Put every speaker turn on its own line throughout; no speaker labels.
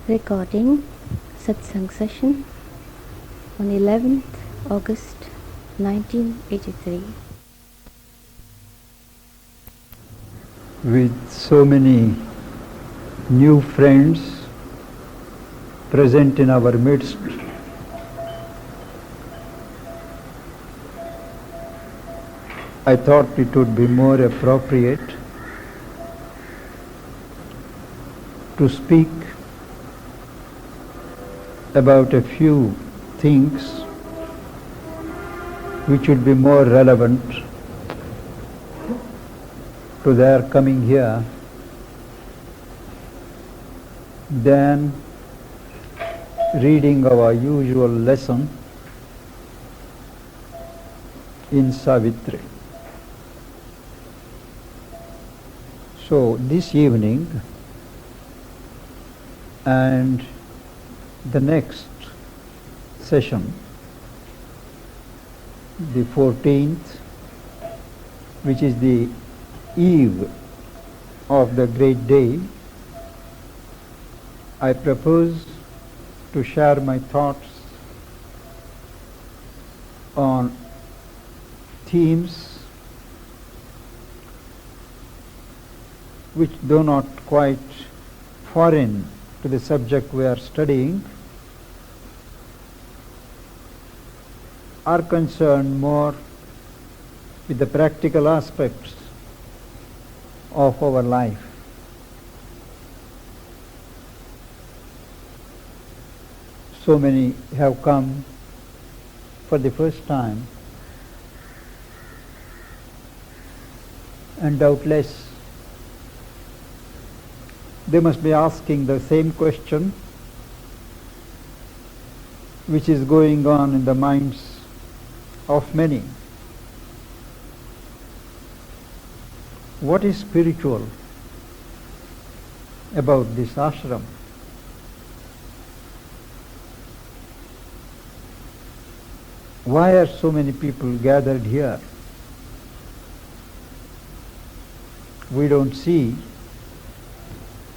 Recording Satsang session on 11th August 1983.
With so many new friends present in our midst, I thought it would be more appropriate to speak about a few things which would be more relevant to their coming here than reading our usual lesson in Savitri. So this evening and the next session, the 14th, which is the eve of the great day, I propose to share my thoughts on themes which, though not quite foreign to the subject we are studying, are concerned more with the practical aspects of our life. So many have come for the first time, and doubtless they must be asking the same question which is going on in the minds of many. What is spiritual about this ashram? Why are so many people gathered here? We don't see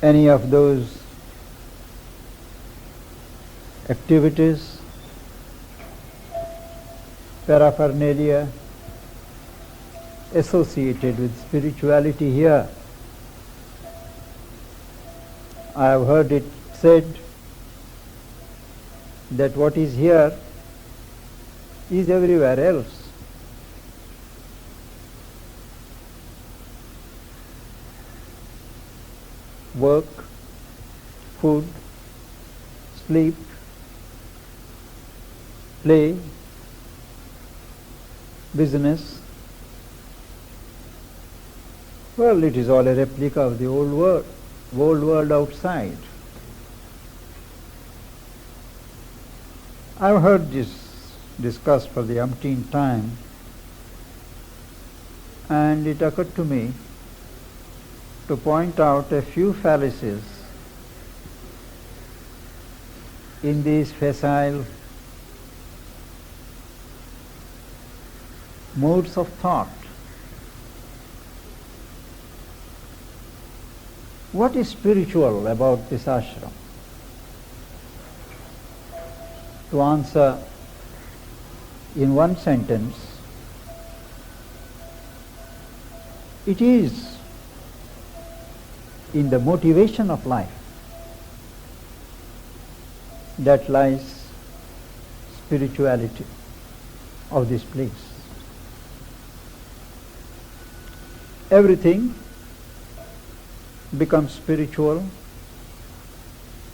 any of those activities, paraphernalia associated with spirituality here. I have heard it said that what is here is everywhere else. Work, food, sleep, play, business. Well, it is all a replica of the old world outside. I've heard this discussed for the umpteenth time, and it occurred to me to point out a few fallacies in these facile modes of thought. What is spiritual about this ashram? To answer in one sentence, it is in the motivation of life that lies spirituality of this place. Everything becomes spiritual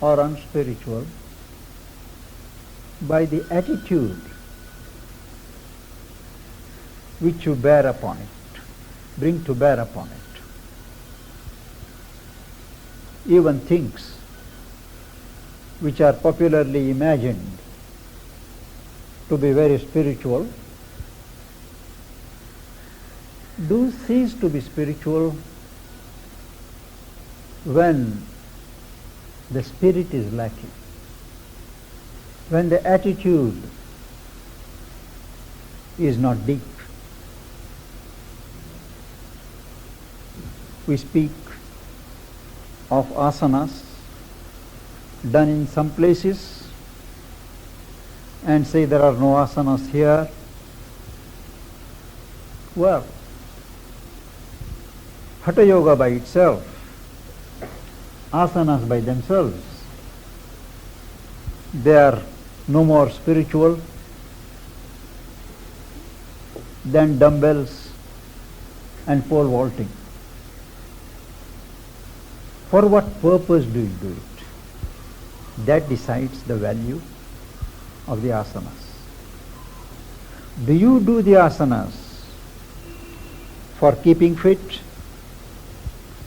or unspiritual by the attitude which you bear upon it, bring to bear upon it. Even things which are popularly imagined to be very spiritual do cease to be spiritual when the spirit is lacking, when the attitude is not deep. We speak of asanas, done in some places and say there are no asanas here. Well, Hatha Yoga by itself, asanas by themselves, they are no more spiritual than dumbbells and pole vaulting. For what purpose do you do it? That decides the value of the asanas. Do you do the asanas for keeping fit,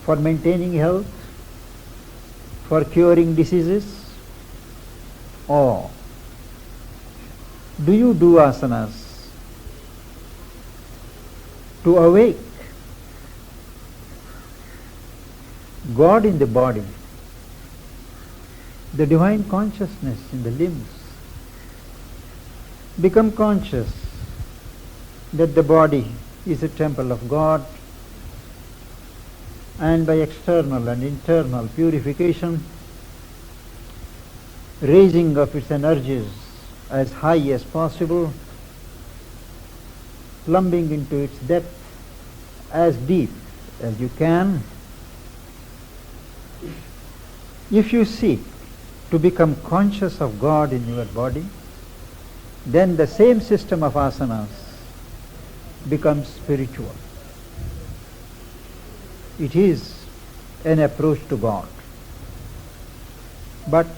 for maintaining health, for curing diseases? Or do you do asanas to awake God in the body, the divine consciousness in the limbs? Become conscious that the body is a temple of God, and by external and internal purification, raising of its energies as high as possible, plumbing into its depth as deep as you can. If you seek to become conscious of God in your body, then the same system of asanas becomes spiritual. It is an approach to God. But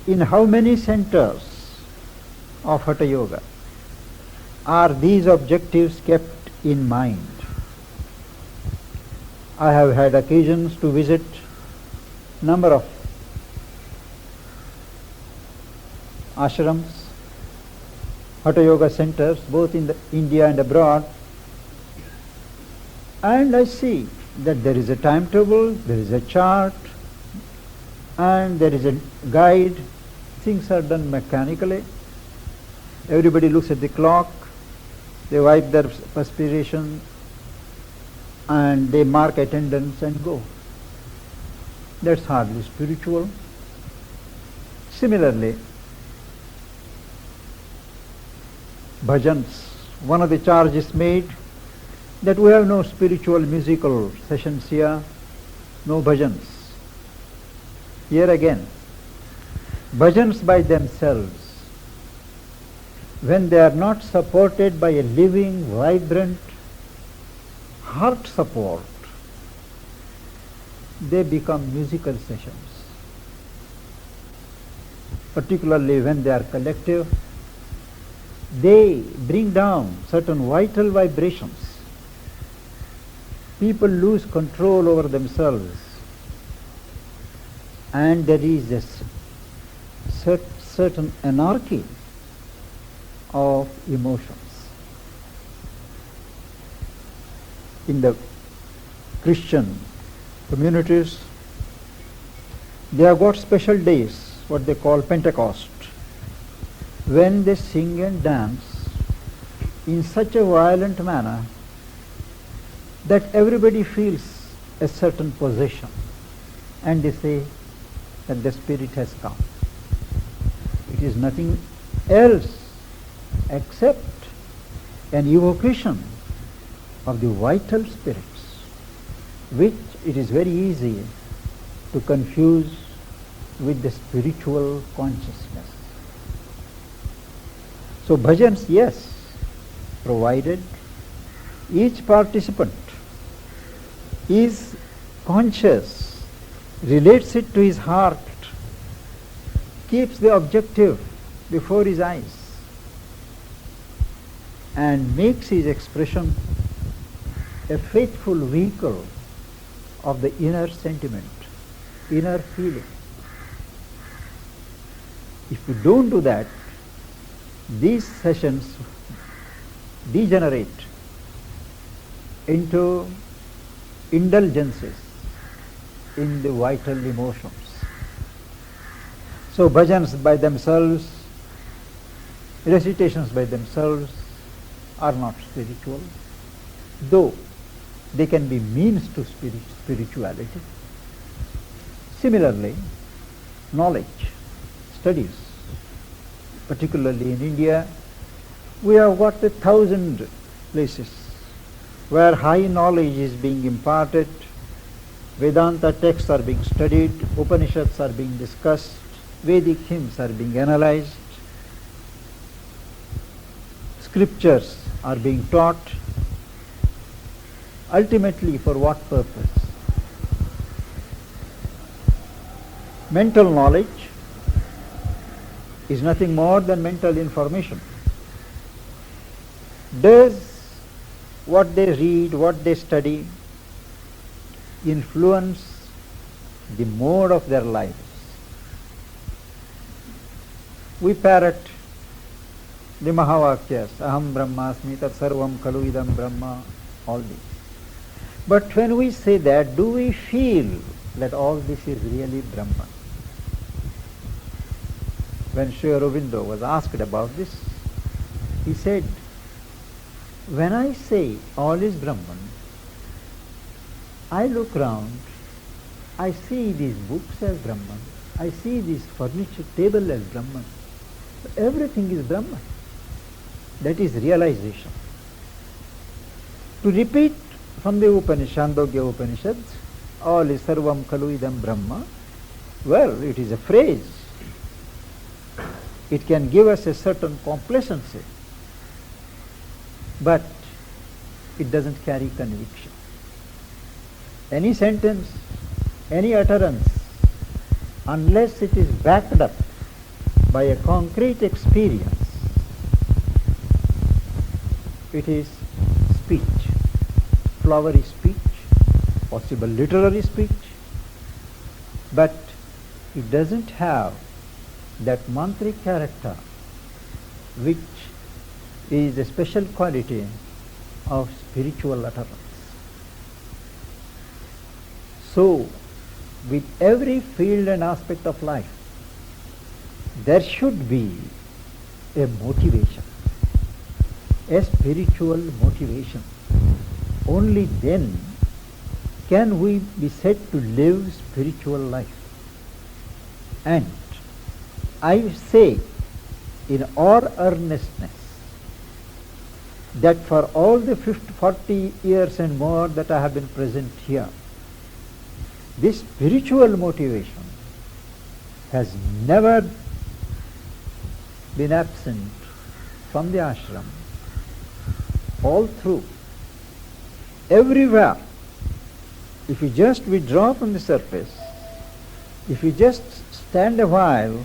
in how many centers of Hatha Yoga are these objectives kept in mind? I have had occasions to visit number of ashrams, Hatha Yoga centers, both in India and abroad, and I see that there is a timetable, there is a chart, and there is a guide. Things are done mechanically. Everybody looks at the clock, they wipe their perspiration, and they mark attendance and go. That's hardly spiritual. Similarly, bhajans, one of the charges made that we have no spiritual musical sessions here, no bhajans. Here again, bhajans by themselves, when they are not supported by a living, vibrant heart support, they become musical sessions. Particularly when they are collective, they bring down certain vital vibrations. People lose control over themselves, and there is a certain anarchy of emotions. In the Christian communities, they have got special days, what they call Pentecost, when they sing and dance in such a violent manner that everybody feels a certain possession, and they say that the Spirit has come. It is nothing else except an evocation of the vital spirits, which it is very easy to confuse with the spiritual consciousness. So bhajans, yes, provided each participant is conscious, relates it to his heart, keeps the objective before his eyes, and makes his expression a faithful vehicle of the inner sentiment, inner feeling. If you don't do that, these sessions degenerate into indulgences in the vital emotions. So bhajans by themselves, recitations by themselves are not spiritual, though they can be means to spirituality. Similarly, knowledge, studies, particularly in India, we have got 1,000 places where high knowledge is being imparted, Vedanta texts are being studied, Upanishads are being discussed, Vedic hymns are being analyzed, scriptures are being taught. Ultimately, for what purpose? Mental knowledge is nothing more than mental information. Does what they read, what they study, influence the mode of their lives? We parrot the Mahavakyas, Aham Brahmasmi, Tat Sarvam Khalu Idam Brahma, all this. But when we say that, do we feel that all this is really Brahman? When Sri Aurobindo was asked about this, he said, when I say all is Brahman, I look round, I see these books as Brahman, I see this furniture table as Brahman. Everything is Brahman. That is realization. To repeat from the Chandogya Upanishads, all is Sarvam Khalu Idam Brahma, well, it is a phrase. It can give us a certain complacency, but it doesn't carry conviction. Any sentence, any utterance, unless it is backed up by a concrete experience, it is speech, flowery speech, possible literary speech, but it doesn't have that mantric character which is a special quality of spiritual utterance. So, with every field and aspect of life, there should be a motivation, a spiritual motivation. Only then can we be said to live spiritual life. And I say in all earnestness that for all the 40 years and more that I have been present here, this spiritual motivation has never been absent from the ashram. All through, everywhere, if you just withdraw from the surface, if you just stand a while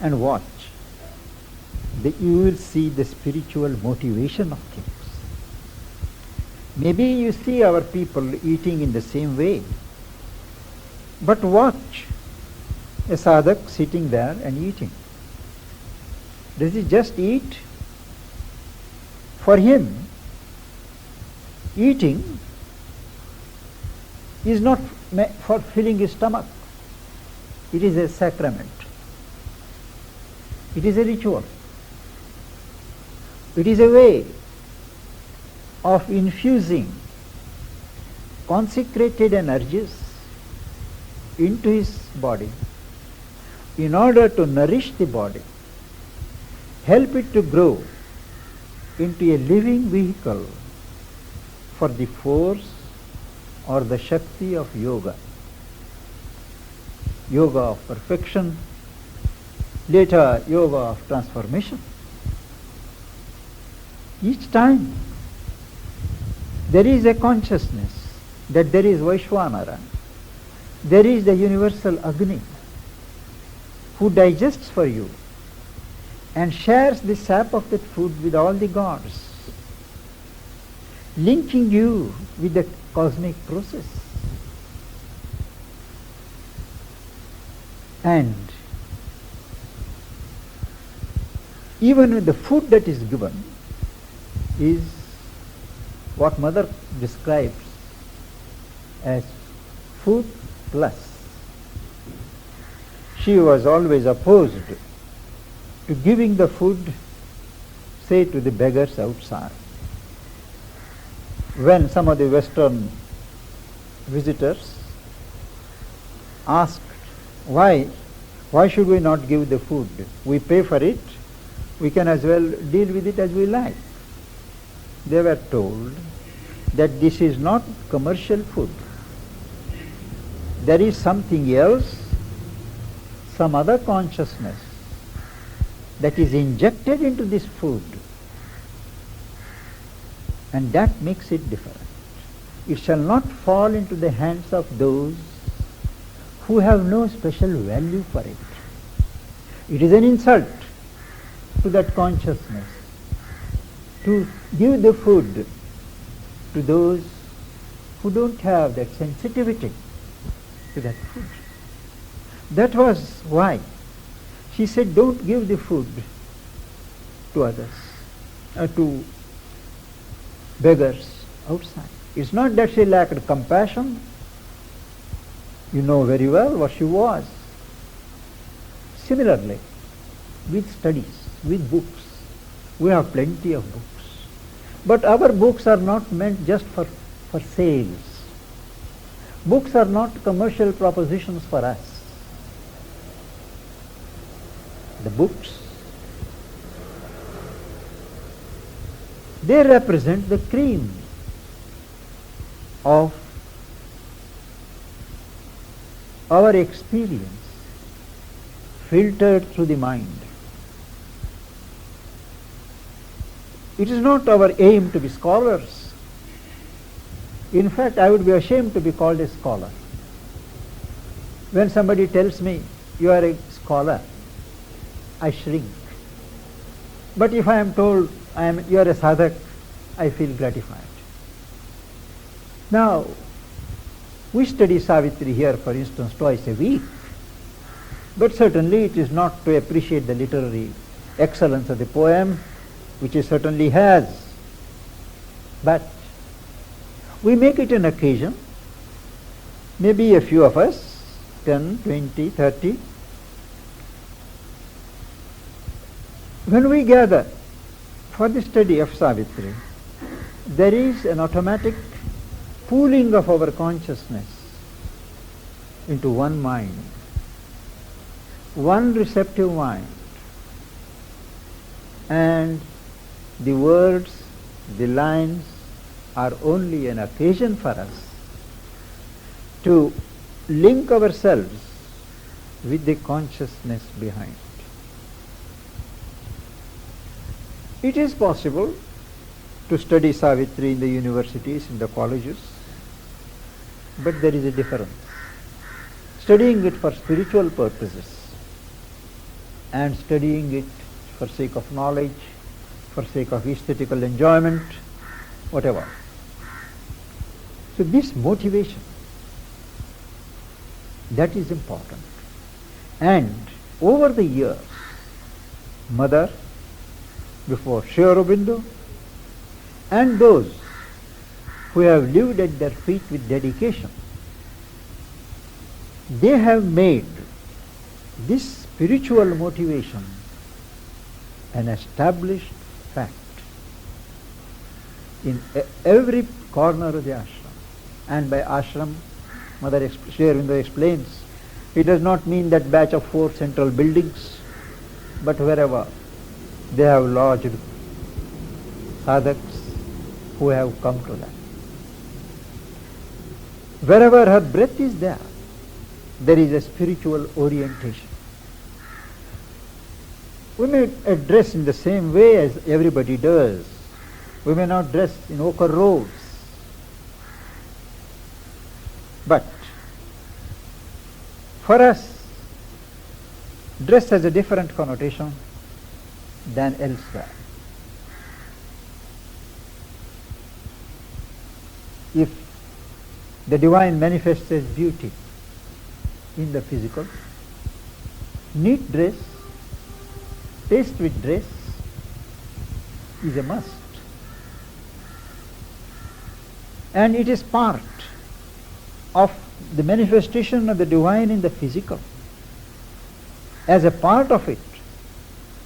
and watch, you will see the spiritual motivation of things. Maybe you see our people eating in the same way, but watch a sadhak sitting there and eating. Does he just eat? For him, eating is not for filling his stomach. It is a sacrament. It is a ritual. It is a way of infusing consecrated energies into his body in order to nourish the body, help it to grow into a living vehicle for the force or the Shakti of yoga. Yoga of perfection, later yoga of transformation. Each time there is a consciousness that there is Vaishwanara, there is the universal Agni who digests for you and shares the sap of that food with all the gods, linking you with the cosmic process. And even with the food that is given is what Mother describes as food plus. She was always opposed to giving the food, say, to the beggars outside. When some of the Western visitors asked Why? Why should we not give the food? We pay for it, we can as well deal with it as we like. They were told that this is not commercial food. There is something else, some other consciousness that is injected into this food, and that makes it different. It shall not fall into the hands of those who have no special value for it. It is an insult to that consciousness to give the food to those who don't have that sensitivity to that food. That was why she said, don't give the food to others, to beggars outside. It's not that she lacked compassion. You know very well what she was. Similarly, with studies, with books, we have plenty of books. But our books are not meant just for sales. Books are not commercial propositions for us. The books, they represent the cream of our experience filtered through the mind. It is not our aim to be scholars. In fact, I would be ashamed to be called a scholar. When somebody tells me, you are a scholar, I shrink. But if I am told you are a sadhak, I feel gratified. Now, we study Savitri here, for instance, twice a week. But certainly it is not to appreciate the literary excellence of the poem, which it certainly has. But we make it an occasion, maybe a few of us, 10, 20, 30. When we gather for the study of Savitri, there is an automatic pooling of our consciousness into one mind, one receptive mind, and the words, the lines are only an occasion for us to link ourselves with the consciousness behind. It is possible to study Savitri in the universities, in the colleges, but there is a difference. Studying it for spiritual purposes and studying it for sake of knowledge, for sake of aesthetical enjoyment, whatever. So this motivation, that is important. And over the years, Mother, before Sri Aurobindo, and those who have lived at their feet with dedication, they have made this spiritual motivation an established fact in every corner of the ashram. And by ashram, Mother Sri Aurobindo explains, it does not mean that batch of 4 central buildings, but wherever they have lodged sadhaks who have come to that. Wherever her breath is there is a spiritual orientation. We may dress in the same way as everybody does. We may not dress in ochre robes. But for us, dress has a different connotation than elsewhere. If the divine manifests as beauty in the physical, neat dress, taste with dress is a must. And it is part of the manifestation of the divine in the physical. As a part of it,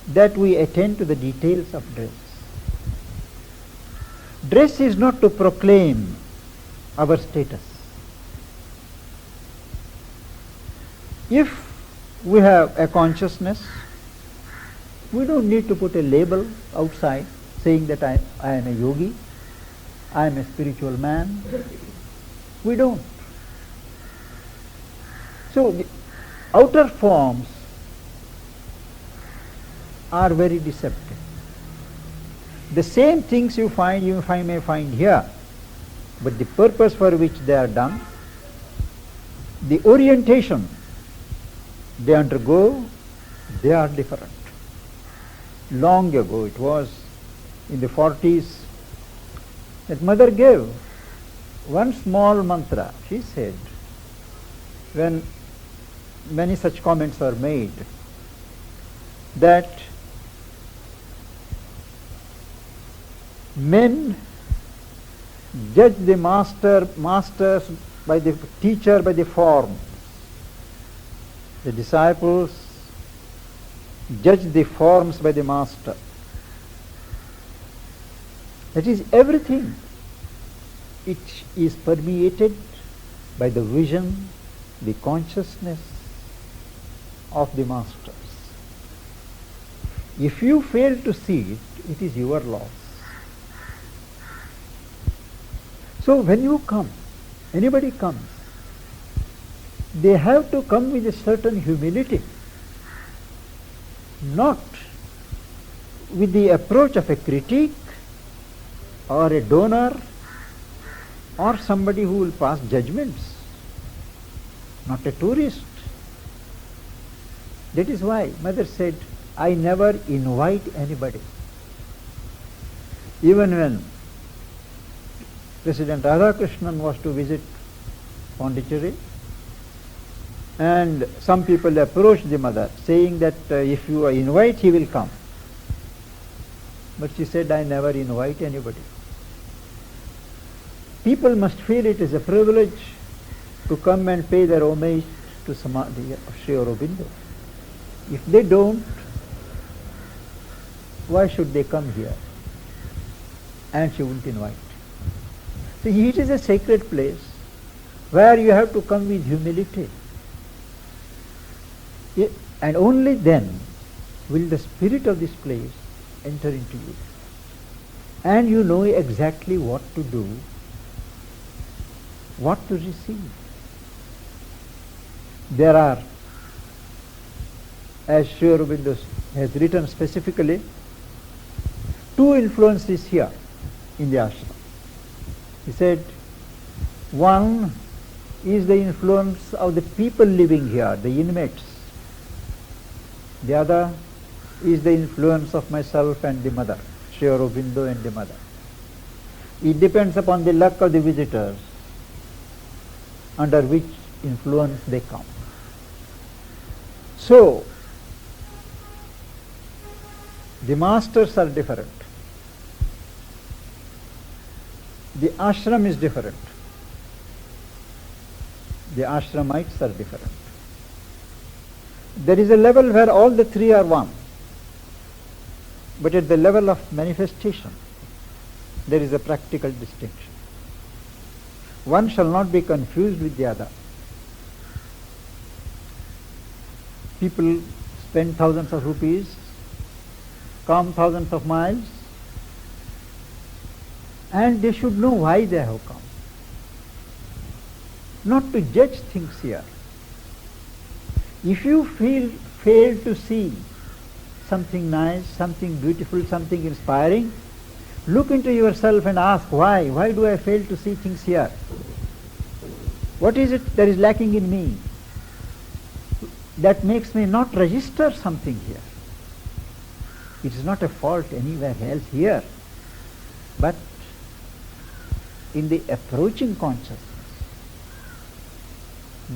that we attend to the details of dress. Dress is not to proclaim our status. If we have a consciousness. We don't need to put a label outside saying that I am a yogi, I am a spiritual man. We don't. So the outer forms are very deceptive. The same things you may find here, but the purpose for which they are done, the orientation they undergo, they are different. Long ago, it was in the 40s, that mother gave one small mantra. She said, when many such comments are made, that men judge the masters by the teacher by the form. The disciples judge the forms by the master. That is, everything, it is permeated by the vision, the consciousness of the masters. If you fail to see it, it is your loss. So when you come, anybody comes, they have to come with a certain humility, not with the approach of a critique or a donor or somebody who will pass judgments, not a tourist. That is why mother said, I never invite anybody. Even when President Radhakrishnan was to visit Pondicherry, and some people approached the mother saying that if you invite, he will come. But she said, I never invite anybody. People must feel it is a privilege to come and pay their homage to Samadhi of Sri Aurobindo. If they don't, why should they come here? And she wouldn't invite. So it is a sacred place where you have to come with humility. And only then will the spirit of this place enter into you. And you know exactly what to do, what to receive. There are, as Sri Aurobindo has written specifically, two influences here in the ashram. He said, one is the influence of the people living here, the inmates. The other is the influence of myself and the mother, Sri Aurobindo and the mother. It depends upon the luck of the visitors under which influence they come. So, the masters are different. The ashram is different. The ashramites are different. There is a level where all the three are one. But at the level of manifestation, there is a practical distinction. One shall not be confused with the other. People spend thousands of rupees, come thousands of miles, and they should know why they have come. Not to judge things here. If you fail to see something nice, something beautiful, something inspiring, look into yourself and ask, why? Why do I fail to see things here? What is it that is lacking in me that makes me not register something here? It is not a fault anywhere else here, but in the approaching consciousness.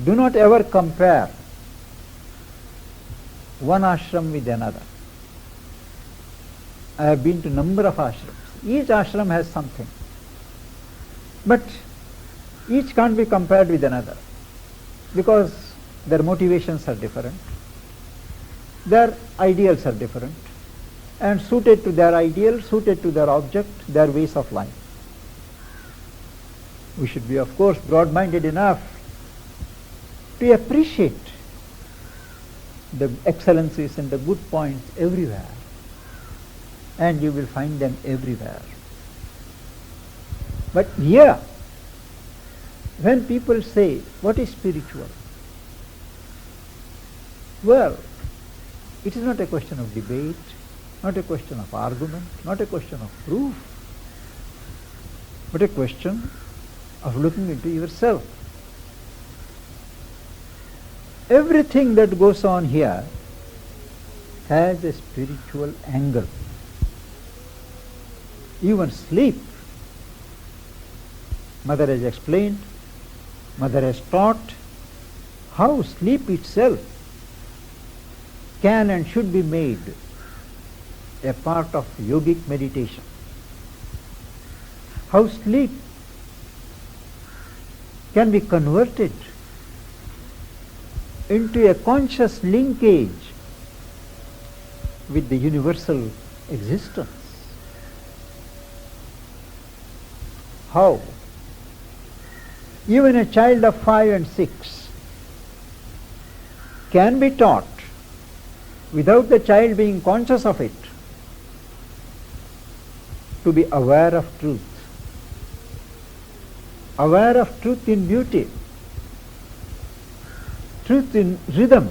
Do not ever compare one ashram with another. I have been to a number of ashrams. Each ashram has something. But each can't be compared with another because their motivations are different. Their ideals are different. And suited to their ideal, suited to their object, their ways of life. We should be, of course, broad-minded enough to appreciate the excellencies and the good points everywhere. And you will find them everywhere. But here, when people say, what is spiritual? Well, it is not a question of debate, not a question of argument, not a question of proof, but a question of looking into yourself. Everything that goes on here has a spiritual angle. Even sleep, Mother has explained, Mother has taught how sleep itself can and should be made a part of yogic meditation. How sleep can be converted into a conscious linkage with the universal existence. How even a child of 5 and 6 can be taught, without the child being conscious of it, to be aware of truth. Aware of truth in beauty, truth in rhythm,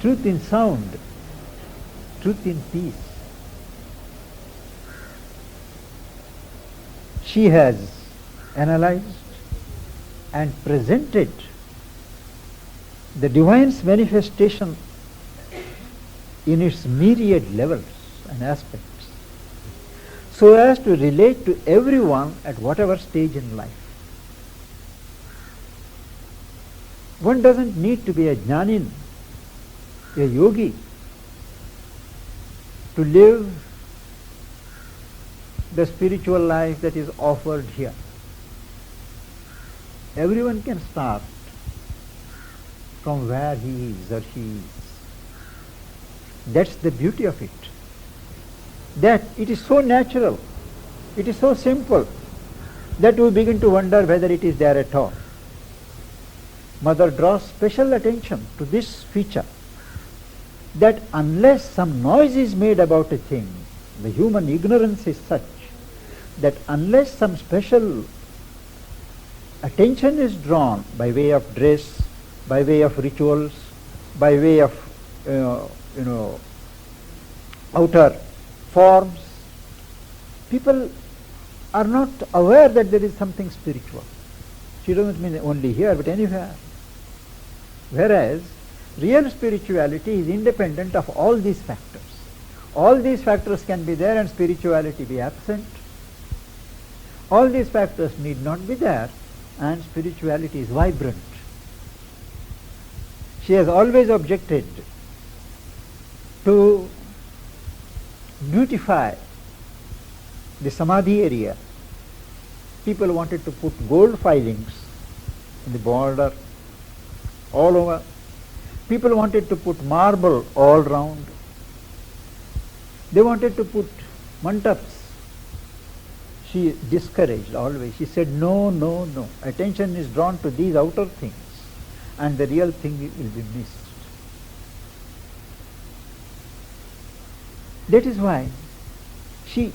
truth in sound, truth in peace. She has analyzed and presented the divine's manifestation in its myriad levels and aspects, so as to relate to everyone at whatever stage in life. One doesn't need to be a jnanin, a yogi, to live the spiritual life that is offered here. Everyone can start from where he is or she is. That's the beauty of it. That it is so natural, it is so simple, that we begin to wonder whether it is there at all. Mother draws special attention to this feature, that unless some noise is made about a thing, the human ignorance is such that unless some special attention is drawn by way of dress, by way of rituals, by way of outer forms, people are not aware that there is something spiritual. She doesn't mean only here, but anywhere. Whereas real spirituality is independent of all these factors. All these factors can be there and spirituality be absent. All these factors need not be there and spirituality is vibrant. She has always objected to beautify the samadhi area. People wanted to put gold filings in the border, all over. People wanted to put marble all round. They wanted to put mantaps. She discouraged always. She said, no, no, no. Attention is drawn to these outer things and the real thing will be missed. That is why she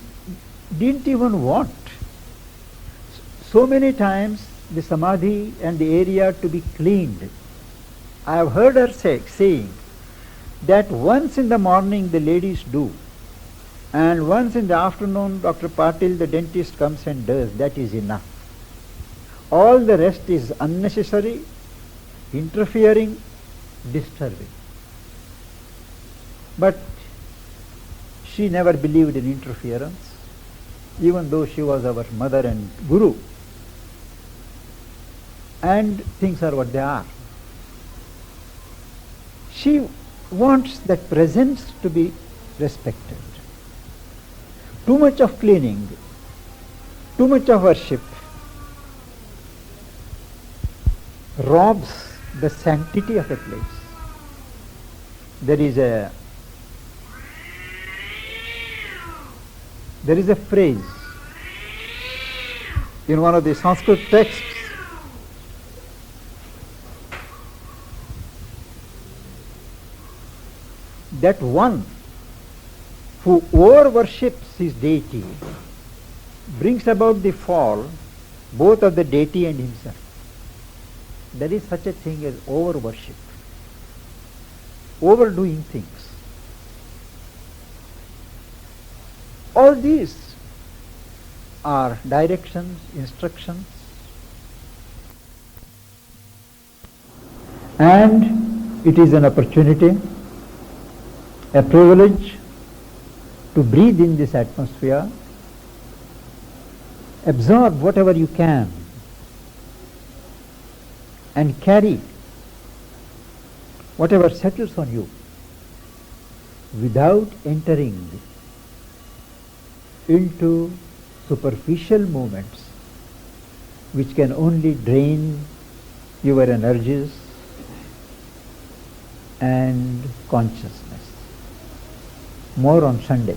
didn't even want so many times the samadhi and the area to be cleaned. I have heard her saying that once in the morning the ladies do, and once in the afternoon Dr. Patil, the dentist, comes and does. That is enough. All the rest is unnecessary, interfering, disturbing. But she never believed in interference, even though she was our mother and guru. And things are what they are. She wants that presence to be respected. Too much of cleaning, too much of worship robs the sanctity of a place. There is a phrase in one of the Sanskrit texts that one who over worships his deity brings about the fall both of the deity and himself. There is such a thing as over worship, overdoing things. All these are directions, instructions, and it is an opportunity, a privilege to breathe in this atmosphere, absorb whatever you can, and carry whatever settles on you without entering into superficial movements which can only drain your energies and consciousness. More on Sunday.